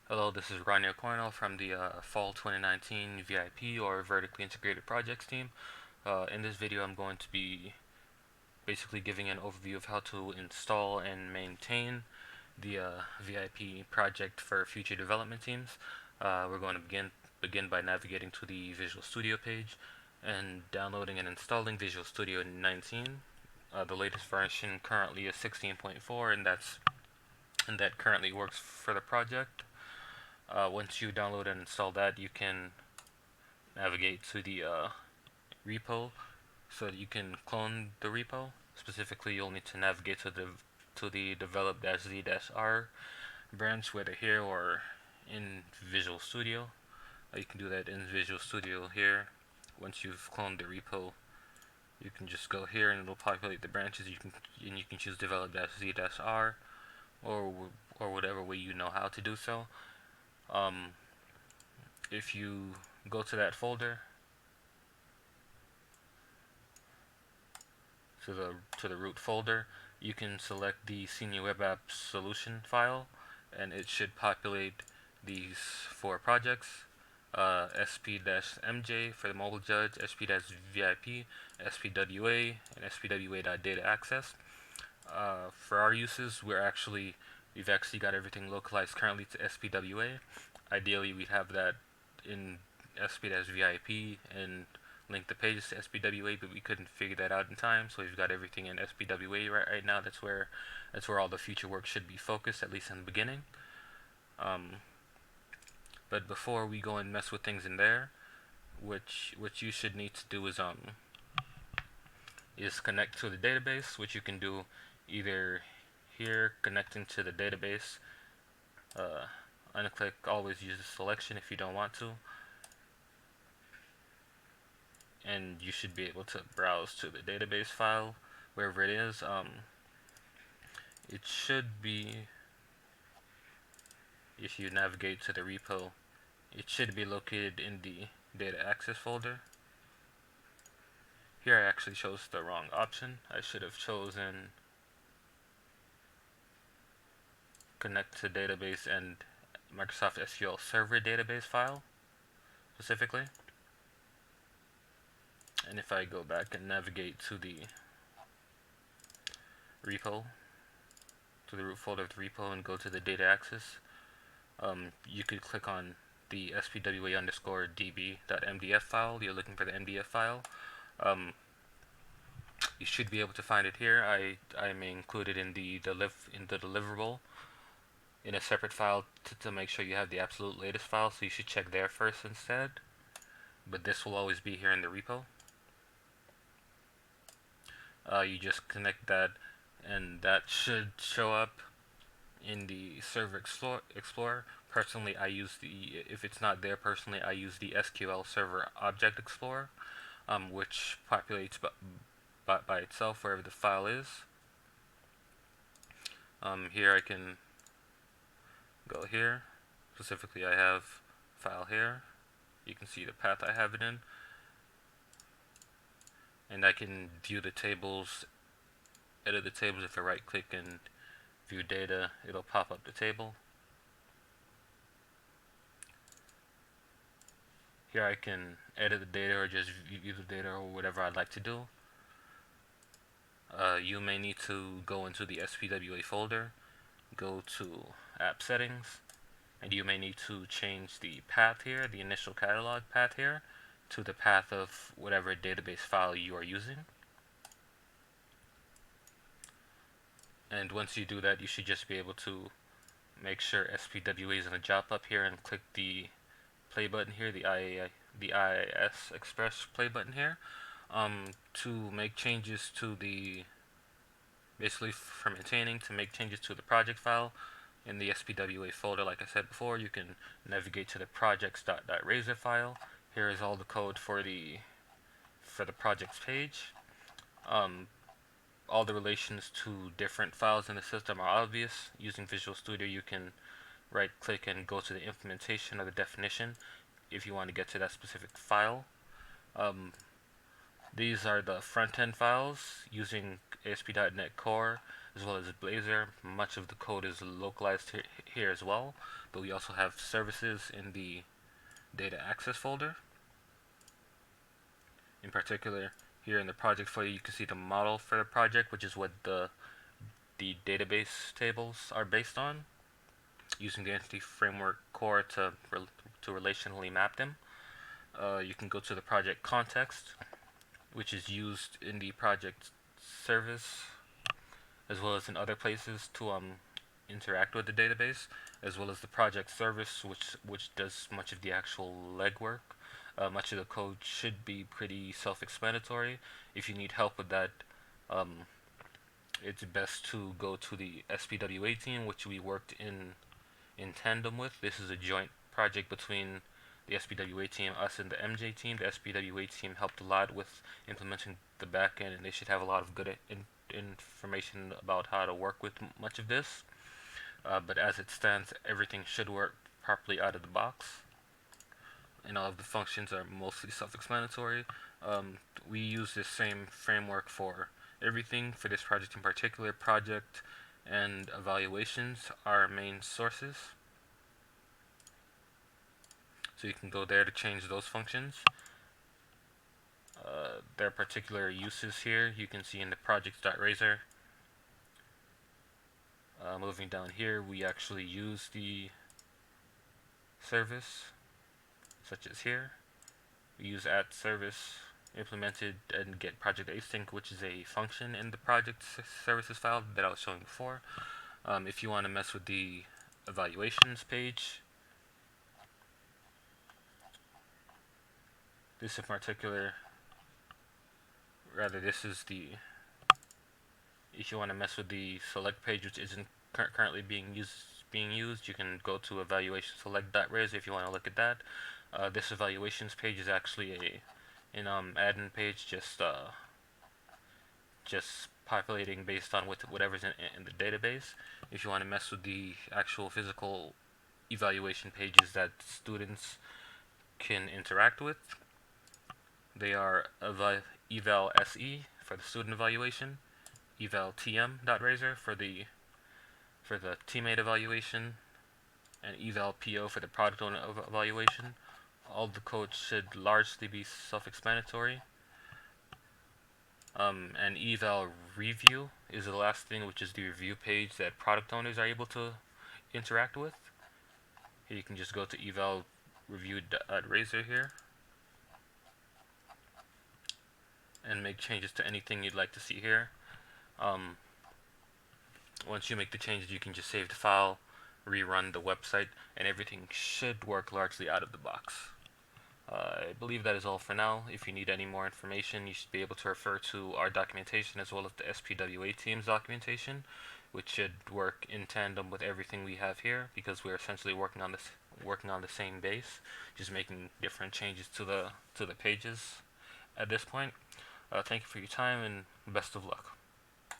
Hello, this is Rania Cornell from the Fall 2019 VIP or Vertically Integrated Projects team. In this video, I'm going to be basically giving an overview of how to install and maintain the VIP project for future development teams. We're going to begin by navigating to the Visual Studio page and downloading and installing Visual Studio 19. The latest version currently is 16.4, and that currently works for the project. Once you download and install that, you can navigate to the repo so that you can clone the repo. Specifically, you'll need to navigate to the develop-z-r branch, whether here or in Visual Studio. You can do that in Visual Studio here. Once you've cloned the repo, you can just go here and it'll populate the branches. You can choose develop-z-r or whatever way you know how to do so. If you go to that folder, to the root folder, you can select the Senior Web App Solution file, and it should populate these four projects: SP-MJ for the mobile judge, SP-VIP, SPWA, and SPWA.data access. For our uses, we've actually got everything localized currently to SPWA. Ideally, we'd have that in SP-VIP and link the pages to SPWA, but we couldn't figure that out in time, so we've got everything in SPWA right now. That's where all the future work should be focused, at least in the beginning. But before we go and mess with things in there, what you should need to do is connect to the database, which you can do either here, connecting to the database. Unclick always use the selection if you don't want to, and you should be able to browse to the database file wherever it is. It should be, if you navigate to the repo, it should be located in the data access folder. Here I actually chose the wrong option. I should have chosen connect to database and Microsoft SQL Server database file specifically. And if I go back and navigate to the repo, to the root folder of the repo, and go to the data access, you could click on the spwa_db.mdf file. You're looking for the MDF file. You should be able to find it here. I may include it in the deliverable in a separate file to make sure you have the absolute latest file, so you should check there first instead. But this will always be here in the repo. You just connect that, and that should show up in the Server Explorer. Personally, if it's not there, I use the SQL Server Object Explorer, which populates by itself wherever the file is. Here I can go here. Specifically, I have file here. You can see the path I have it in. And I can view the tables, edit the tables. If I right click and view data, it'll pop up the table. Here I can edit the data or just view the data or whatever I'd like to do. You may need to go into the SPWA folder, go to app settings, and you may need to change the path here, the initial catalog path here, to the path of whatever database file you are using. And once you do that, you should just be able to make sure SPWA is in the job up here and click the play button here, the IIS Express play button here, to make changes to basically for maintaining, to make changes to the project file in the SPWA folder. Like I said before, you can navigate to the projects.razor file. Here is all the code for the projects page. All the relations to different files in the system are obvious. Using Visual Studio, you can right click and go to the implementation or the definition if you want to get to that specific file. These are the front-end files using ASP.NET Core as well as Blazor. Much of the code is localized here as well, but we also have services in the data access folder. In particular, here in the project folder, you can see the model for the project, which is what the database tables are based on, using the entity framework core to relationally map them. You can go to the project context, which is used in the project service as well as in other places to interact with the database, as well as the project service, which does much of the actual legwork. Much of the code should be pretty self-explanatory. If you need help with that, um, it's best to go to the SPWA team, which we worked in tandem with. This is a joint project between the SPWA team, us, and the MJ team. The SPWA team helped a lot with implementing the backend, and they should have a lot of good information about how to work with much of this. But as it stands, everything should work properly out of the box, and all of the functions are mostly self-explanatory. We use this same framework for everything. For this project in particular, project and evaluations are our main sources. So you can go there to change those functions. There are particular uses here. You can see in the projects.razor. Moving down here, we actually use the service, such as here. We use @service implemented and get project async, which is a function in the project services file that I was showing before. If you want to mess with the evaluations page, this in particular, this is the, if you want to mess with the select page, which isn't currently being used, you can go to evaluation select.res if you want to look at that. This evaluations page is actually an admin page, just populating based on whatever's in the database. If you want to mess with the actual physical evaluation pages that students can interact with, they are eval SE for the student evaluation, eval tm.razor for the teammate evaluation, and eval PO for the product owner evaluation. All the code should largely be self-explanatory. And eval review is the last thing, which is the review page that product owners are able to interact with. Here you can just go to eval review.razor here and make changes to anything you'd like to see here. Once you make the changes, you can just save the file, rerun the website, and everything should work largely out of the box. I believe that is all for now. If you need any more information, you should be able to refer to our documentation as well as the SPWA team's documentation, which should work in tandem with everything we have here, because we're essentially working on the same base, just making different changes to the pages at this point. Thank you for your time, and best of luck.